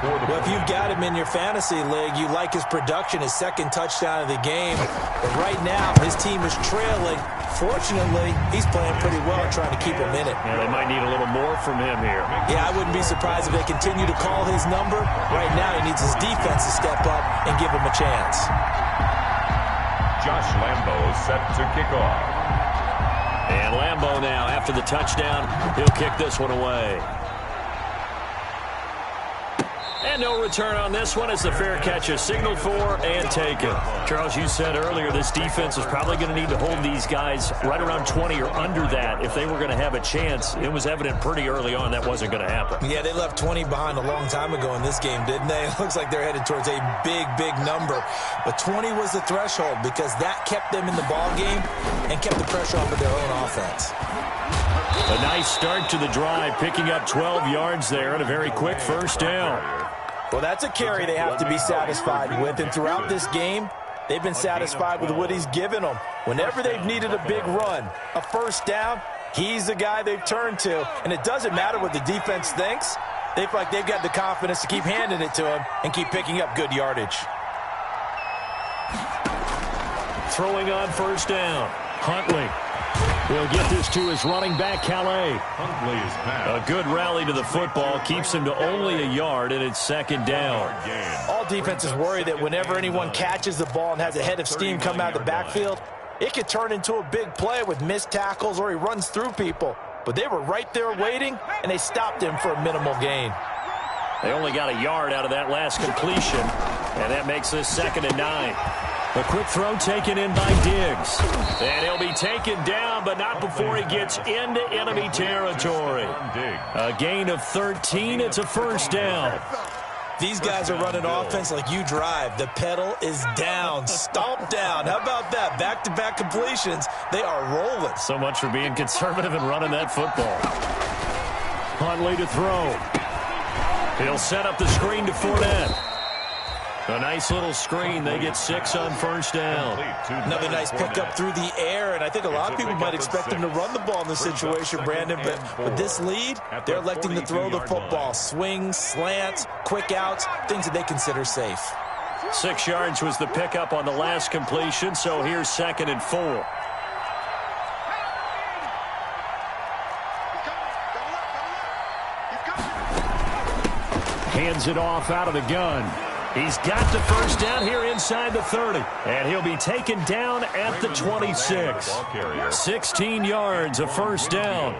Well, if you've got him in your fantasy league, you like his production, his second touchdown of the game. But right now, his team is trailing. Fortunately, he's playing pretty well and trying to keep him in it. Yeah, they might need a little more from him here. Yeah, I wouldn't be surprised if they continue to call his number. Right now, he needs his defense to step up and give him a chance. Josh Lambo set to kick off. And Lambo now, after the touchdown, he'll kick this one away. And no return on this one as the fair catch is signaled for and taken. Charles, you said earlier this defense is probably going to need to hold these guys right around 20 or under that if they were going to have a chance. It was evident pretty early on that wasn't going to happen. Yeah, they left 20 behind a long time ago in this game, didn't they? It looks like they're headed towards a big, big number. But 20 was the threshold because that kept them in the ball game and kept the pressure off of their own offense. A nice start to the drive, picking up 12 yards there and a very quick first down. Well, that's a carry they have to be satisfied with. And throughout this game, they've been satisfied with what he's given them. Whenever they've needed a big run, a first down, he's the guy they've turned to. And it doesn't matter what the defense thinks. They feel like they've got the confidence to keep handing it to him and keep picking up good yardage. Throwing on first down, Huntley. He'll get this to his running back, Calais. A good rally to the football keeps him to only a yard, and it's second down. All defenses worry that whenever anyone catches the ball and has a head of steam come out of the backfield, it could turn into a big play with missed tackles or he runs through people. But they were right there waiting, and they stopped him for a minimal gain. They only got a yard out of that last completion, and that makes this 2nd and 9. A quick throw taken in by Diggs. And he'll be taken down, but not before he gets into enemy territory. A gain of 13. It's a first down. These guys are running offense like you drive. The pedal is down, stomp down. How about that? Back-to-back completions. They are rolling. So much for being conservative and running that football. Huntley to throw. He'll set up the screen to Fournette. A nice little screen. They get 6 on first down. Another nice pickup through the air, and I think a lot of people might expect them to run the ball in this situation, Brandon, but with this lead, they're electing to throw the football. Swings, slants, quick outs, things that they consider safe. 6 yards was the pickup on the last completion, so here's 2nd and 4. Hands it off out of the gun. He's got the first down here inside the 30. And he'll be taken down at the 26. 16 yards, a first down.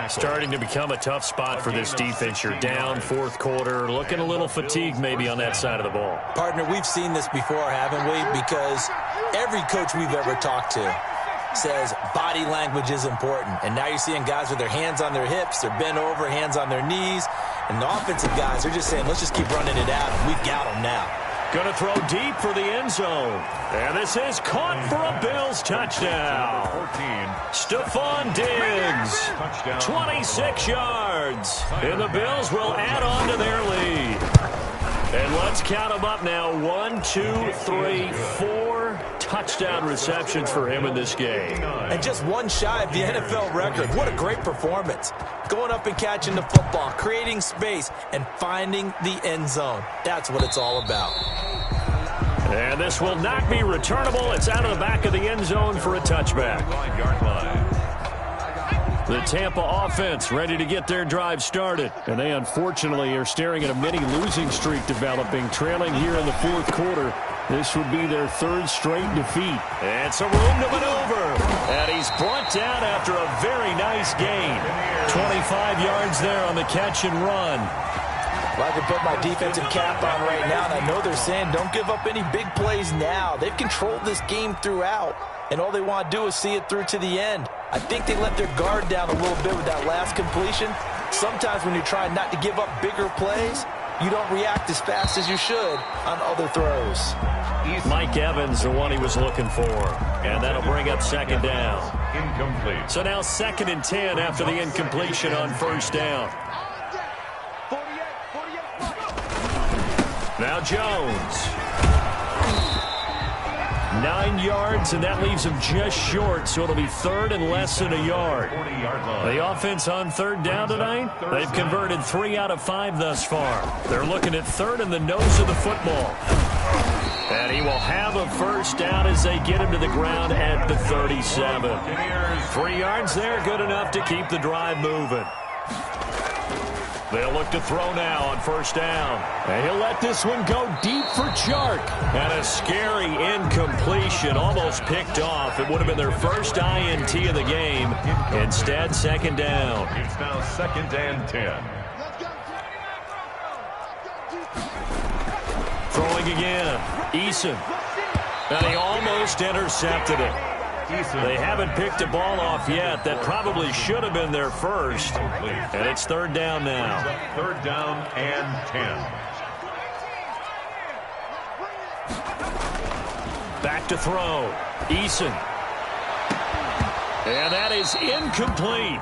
Starting to become a tough spot for this defense. You're down, 4th quarter, looking a little fatigued maybe on that side of the ball. Partner, we've seen this before, haven't we? Because every coach we've ever talked to says body language is important. And now you're seeing guys with their hands on their hips, they're bent over, hands on their knees. And the offensive guys are just saying, let's just keep running it out, and we've got them now. Going to throw deep for the end zone. And this is caught for a Bills touchdown. Stephon Diggs, 26 yards. And the Bills will add on to their lead. And let's count them up now. 1, 2, 3, 4 touchdown receptions for him in this game. And just one shy of the NFL record. What a great performance. Going up and catching the football, creating space, and finding the end zone. That's what it's all about. And this will not be returnable. It's out of the back of the end zone for a touchback. 5-yard line. The Tampa offense ready to get their drive started. And they unfortunately are staring at a mini losing streak developing, trailing here in the fourth quarter. This would be their third straight defeat. And it's a room to maneuver. And he's brought down after a very nice gain. 25 yards there on the catch and run. Well, I can put my defensive cap on right now, and I know they're saying don't give up any big plays now. They've controlled this game throughout, and all they want to do is see it through to the end. I think they let their guard down a little bit with that last completion. Sometimes when you're trying not to give up bigger plays, you don't react as fast as you should on other throws. Mike Evans, the one he was looking for. And that'll bring up second down. Incomplete. So now 2nd and 10 after the incompletion on first down. Now Jones. 9 yards, and that leaves him just short, so it'll be 3rd and less than a yard. 40-yard line. The offense on 3rd down tonight, they've converted 3 out of 5 thus far. They're looking at 3rd in the nose of the football. And he will have a first down as they get him to the ground at the 37. 3 yards there, good enough to keep the drive moving. They'll look to throw now on first down. And he'll let this one go deep for Chark. And a scary incompletion, almost picked off. It would have been their first INT of the game. Instead, second down. It's now 2nd and 10. Throwing again. Eason. And he almost intercepted it. They haven't picked a ball off yet. That probably should have been their first. And it's 3rd down now. 3rd down and 10. Back to throw. Eason. And that is incomplete.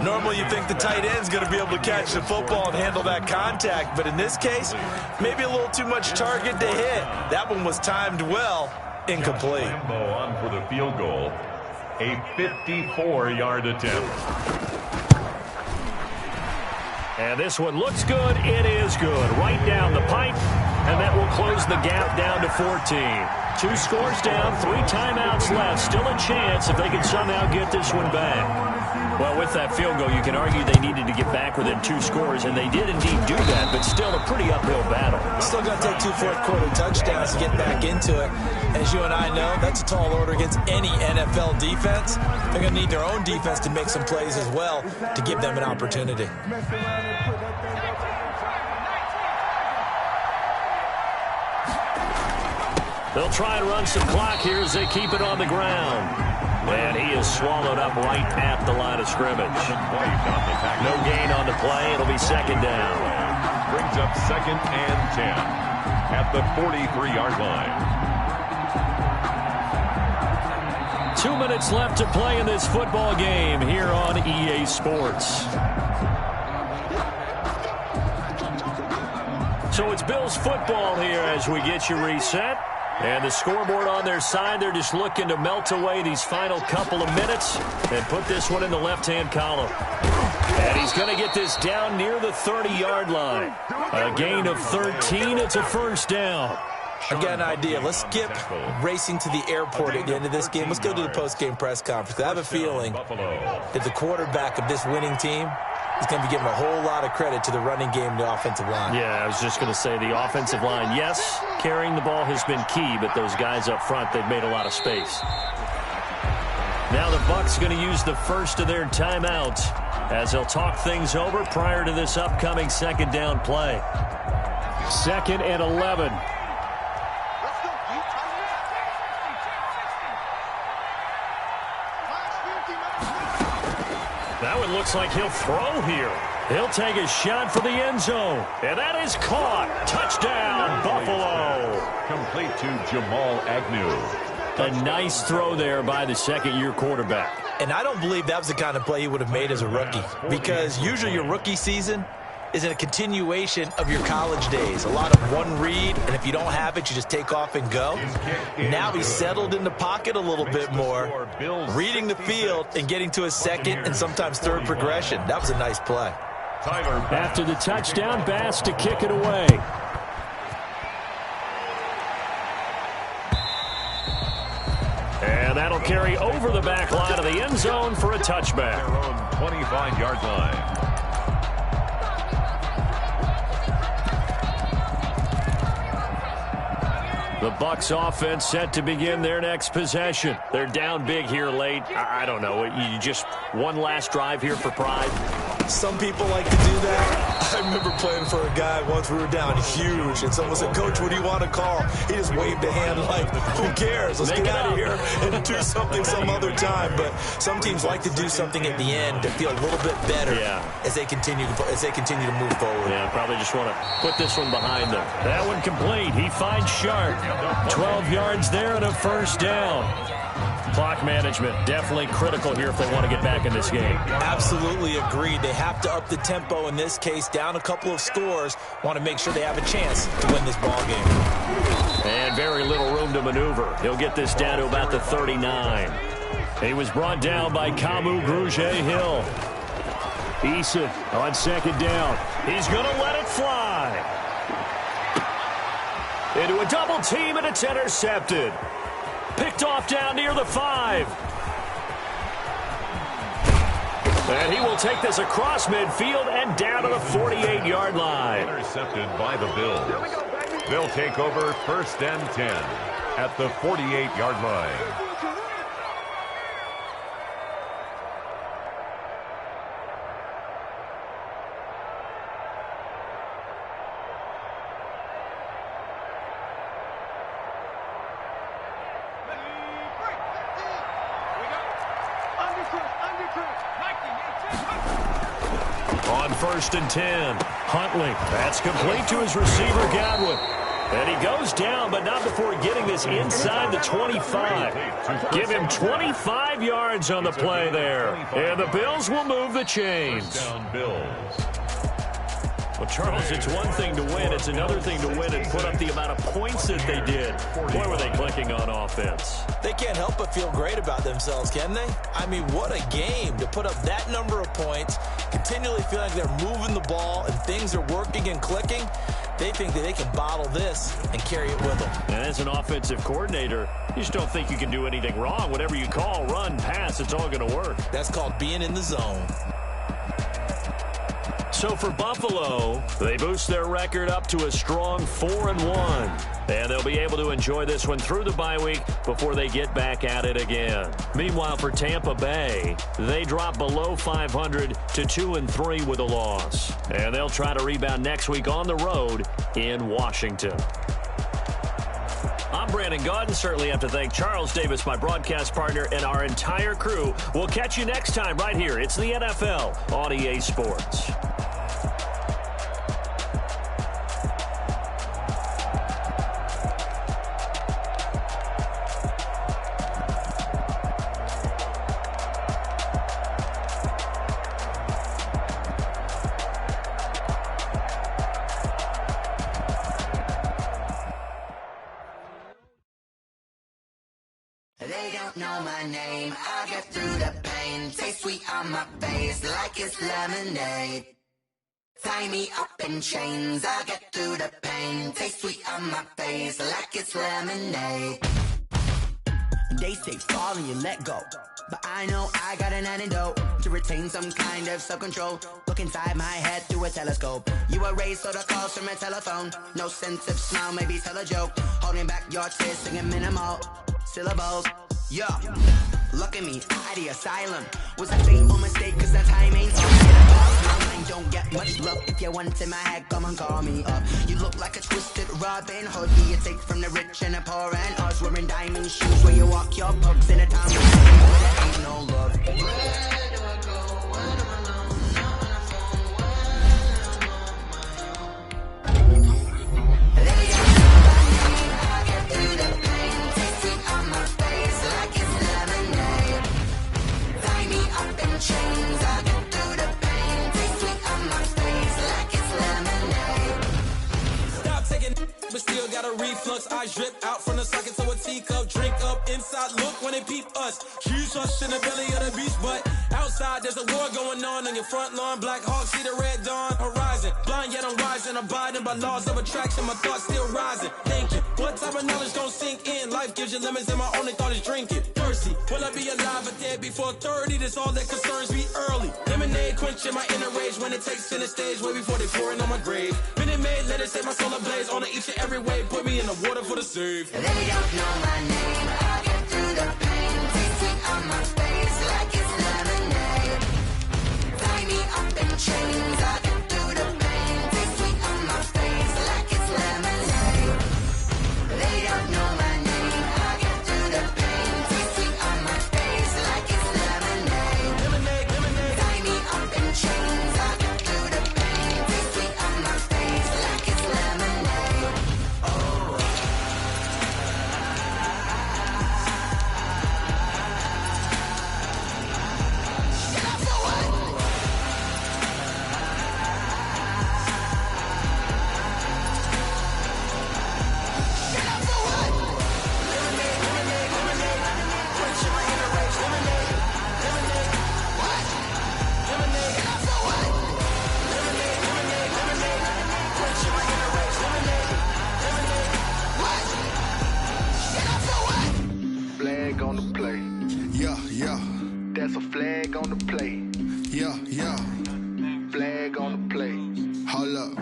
Normally you think the tight end's going to be able to catch the football and handle that contact, but in this case, maybe a little too much target to hit. That one was timed well. Incomplete. Lambo on for the field goal. A 54-yard attempt. And this one looks good. It is good. Right down the pipe. And that will close the gap down to 14. 2 scores down, 3 timeouts left. Still a chance if they can somehow get this one back. Well, with that field goal, you can argue they needed to get back within 2 scores, and they did indeed do that, but still a pretty uphill battle. Still going to take 2 fourth-quarter touchdowns to get back into it. As you and I know, that's a tall order against any NFL defense. They're going to need their own defense to make some plays as well to give them an opportunity. They'll try and run some clock here as they keep it on the ground. And he is swallowed up right at the line of scrimmage. No gain on the play. It'll be second down. Brings up 2nd and 10 at the 43-yard line. 2 minutes left to play in this football game here on EA Sports. So it's Bills football here as we get you reset. And the scoreboard on their side, they're just looking to melt away these final couple of minutes and put this one in the left-hand column. And he's going to get this down near the 30-yard line. A gain of 13. It's a first down. I got an idea. Let's skip racing to the airport at the end of this game. Let's go to the post-game press conference. I have a feeling that the quarterback of this winning team is going to be giving a whole lot of credit to the running game and the offensive line. Yeah, I was just going to say the offensive line, yes, carrying the ball has been key, but those guys up front, they've made a lot of space. Now the Bucs going to use the first of their timeouts as they'll talk things over prior to this upcoming second down play. 2nd and 11. That one looks like he'll throw here. He'll take a shot for the end zone. And that is caught. Touchdown, Buffalo. Complete to Jamal Agnew. A nice throw there by the second-year quarterback. And I don't believe that was the kind of play he would have made as a rookie. Because usually your rookie season, is a continuation of your college days. A lot of one read, and if you don't have it, you just take off and go. Now he's settled in the pocket a little bit more, reading the field and getting to his second and sometimes third progression. That was a nice play. After the touchdown, Bass to kick it away. And that'll carry over the back line of the end zone for a touchback. Their own 25-yard line. The Bucs offense set to begin their next possession. They're down big here late. I don't know. You just one last drive here for pride. Some people like to do that. I remember playing for a guy once. We were down huge, and someone said, "Coach, what do you want to call?" He just waved a hand like, "Who cares? Let's get out of here and do something some other time." But some teams like to do something at the end to feel a little bit better as they continue to move forward. Yeah, probably just want to put this one behind them. That one complete. He finds Sharp. 12 yards there and a first down. Clock management definitely critical here if they want to get back in this game. Absolutely agreed. They have to up the tempo in this case, down a couple of scores. Want to make sure they have a chance to win this ball game. And very little room to maneuver. He'll get this down to about the 39. He was brought down by Kamu Grugier-Hill. Eason on second down. He's going to let it fly. Into a double team, and it's intercepted. Picked off down near the 5. And he will take this across midfield and down to the 48-yard line. Intercepted by the Bills. They'll take over 1st and 10 at the 48-yard line. On 1st and 10, Huntley. That's complete to his receiver, Godwin. And he goes down, but not before getting this inside the 25. Give him 25 yards on the play there. And the Bills will move the chains. Well, Charles, it's one thing to win. It's another thing to win and put up the amount of points that they did. Boy, were they clicking on offense. They can't help but feel great about themselves, can they? I mean, what a game to put up that number of points, continually feeling like they're moving the ball and things are working and clicking. They think that they can bottle this and carry it with them. And as an offensive coordinator, you just don't think you can do anything wrong. Whatever you call, run, pass, it's all going to work. That's called being in the zone. So for Buffalo, they boost their record up to a strong 4-1. And they'll be able to enjoy this one through the bye week before they get back at it again. Meanwhile, for Tampa Bay, they drop below 500 to 2-3 with a loss. And they'll try to rebound next week on the road in Washington. I'm Brandon Gaudin. Certainly have to thank Charles Davis, my broadcast partner, and our entire crew. We'll catch you next time right here. It's the NFL on EA Sports. They don't know my name. I get through the pain. Taste sweet on my face like it's lemonade. Tie me up in chains. I get through the pain. Taste sweet on my face like it's lemonade. They say fall and you let go, but I know I got an antidote to retain some kind of self-control. Look inside my head through a telescope. You erase all the calls from a telephone. No sense of smile, maybe tell a joke. Holding back your tears, singing minimal syllables. Yeah, look at me, at the asylum. Was a fateful mistake, cause the time ain't up. My mind don't get much love. If you want in my head, come and call me up. You look like a twisted Robin Hood. You take from the rich and the poor and us. Wearing diamond shoes where you walk your pugs in a town where there ain't no love. Where do I go when I'm alone? Not on the phone, when I'm on my own. They don't know my name. I get through the pain. Taste sweet on my face like it's lemonade. Tie me up in chains. I get through the pain. Taste sweet on my face like it's teacup, drink up, inside look when they peep us. Choose us in the belly of the beast, but outside there's a war going on your front lawn. Black Hawk, see the red dawn horizon. Blind yet I'm rising, abiding by laws of attraction. My thoughts still rising, thinking. What type of knowledge don't sink in? Life gives you limits and my only thought is drinking. Thirsty, will I be alive or dead before 30? That's all that concerns me early. Lemonade quenching my inner rage when it takes center stage way before they pour it on my grave. Minute Maid, let it set my soul ablaze on each and every way. Put me in the water for the save. They don't know my name. I'll get through the pain. Taste sweet on my face like it's lemonade. Tie me up in chains. I'll get through the pain. Taste sweet on my face like it's lemonade. They don't know my name. I'll get through the pain. Taste sweet on my face like it's lemonade. Lemonade, lemonade. Tie me up in chains. I'll get through the pain. Taste sweet on my face like it's lemonade. Oh. Flag on the play. Yeah, yeah. That's a flag on the play. Yeah, yeah. Flag on the play. Hold up.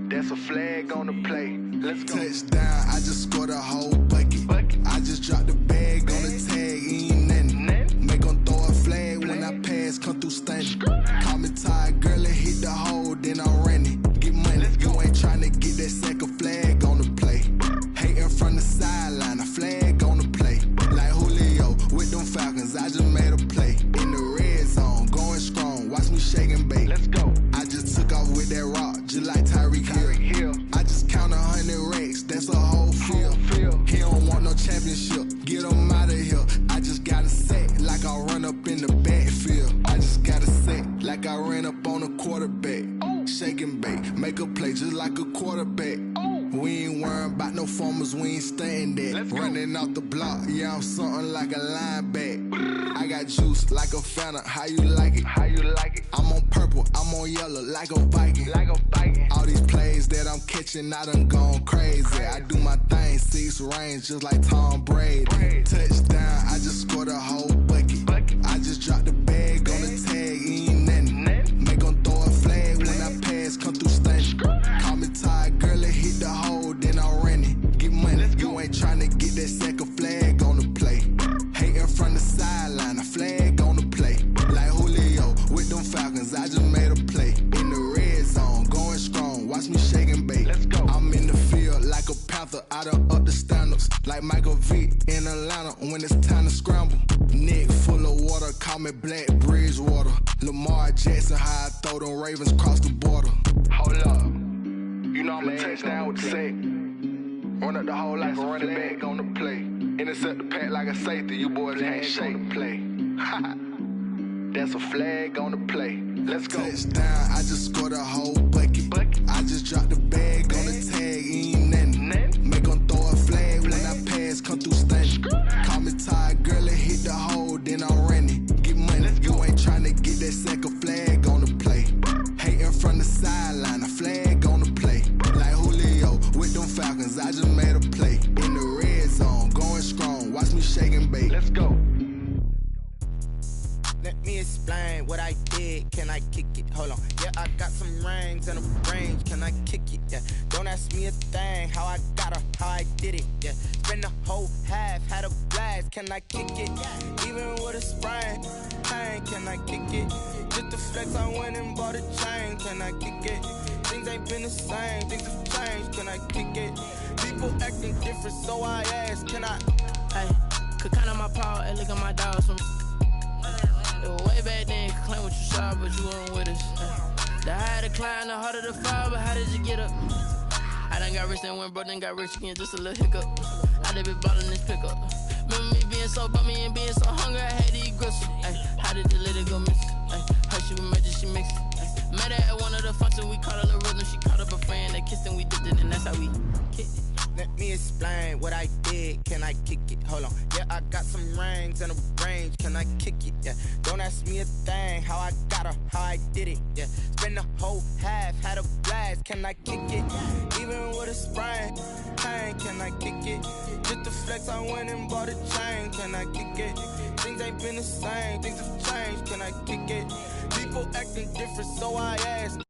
That's a flag on the play. Let's go. Touchdown, I just scored a whole bucket. I just dropped the bag on the tag, ain't nothing. Make 'em throw a flag when I pass, come through stunning. Call me tired, girl, and hit the hole, then I'm running. Get money, you ain't tryna get that second flag on the play. Hating from the sideline, a flag on the play. Like Julio with them Falcons, I just made a play. In the red zone, going strong, watch me shake and bake. Let's go. I just took off with that rock, just like Tyreek Hill. I just count 100 racks, that's a whole field. He don't want no championship, get him out of here. I just gotta set like I run up in the backfield. I just gotta set like I ran up on a quarterback. Shake and bake, make a play just like a quarterback. We ain't worrying about no formers, we ain't staying there. Running off the block, yeah, I'm something like a linebacker. I got juice like a Fanta, how you like it? How you like it? I'm on purple, I'm on yellow like a Viking. Like a Viking. All these plays that I'm catching, I done gone crazy. I do my thing, 6 range just like Tom Brady. Touchdown, I just scored a whole bucket. I just dropped the bag on the tag, ain't nothing. Make 'em throw a flag when I pass, come through stunning. Call me tired, girl, and hit the hole, then I'm running. Get money, you ain't tryna get that second flag on the play. Hating from the sideline, a flag on the play. Like Julio with them Falcons, I just made a play. In the red zone, going strong, watch me shake and bake. Let's go. I'm in the field like a Panther, I done up the standards. Like Michael Vick in Atlanta when it's time to scramble. Neck full of water, call me Black Bridgewater. Lamar Jackson, how I throw them Ravens cross the border. Hold up. You know I'm a touchdown with the sack. Run up the whole like a running back on the play. Intercept the pack like a safety, you boys can't shake the play. That's a flag on the play. Let's go. Touchdown, I just scored a whole bucket. I just dropped the bag on the tag, ain't nothing. Make 'em throw a flag when I pass, come through stunning. Call me tired, girl, and hit the hole, then I'm running. Get money, you ain't tryna get that second flag on the play. Hating from the sideline, a flag on the play. Like Julio with them Falcons, I just made a play. In the red zone, going strong, watch me shake and bake. Let's go. Let me explain what I did. Can I kick it? Hold on. Yeah, I got some rings and a range. Can I kick it? Yeah. Don't ask me a thing. How I got her, how I did it. Yeah. Spend the whole half, had a blast. Can I kick it? Even with a sprain. Hey, can I kick it? Just the flex, I went and bought a chain. Can I kick it? Things ain't been the same. Things have changed. Can I kick it? People acting different, so I asked. Can I? Hey, could count on my power and look at my dogs from. Way back then, could claim what you saw, but you weren't with us. The higher the climb, the harder the fall, but how did you get up? I done got rich, then went broke, then got rich again, just a little hiccup. I done been ballin' this pickup. Remember me being so bummy and being so hungry, I had to eat gristle. How did the lady go miss? Her she was magic, she mixed it. Met her at one of the functions, we caught a little rhythm, she caught up a friend, they kissed and we dipped it, and that's how we kicked it. Let me explain what I did. Can I kick it? Hold on. Yeah, I got some rings and a range. Can I kick it? Yeah. Don't ask me a thing. How I got her, how I did it. Yeah. Spend the whole half, had a blast. Can I kick it? Even with a sprain, pain. Can I kick it? Just the flex, I went and bought a chain. Can I kick it? Things ain't been the same. Things have changed. Can I kick it? People acting different, so I asked.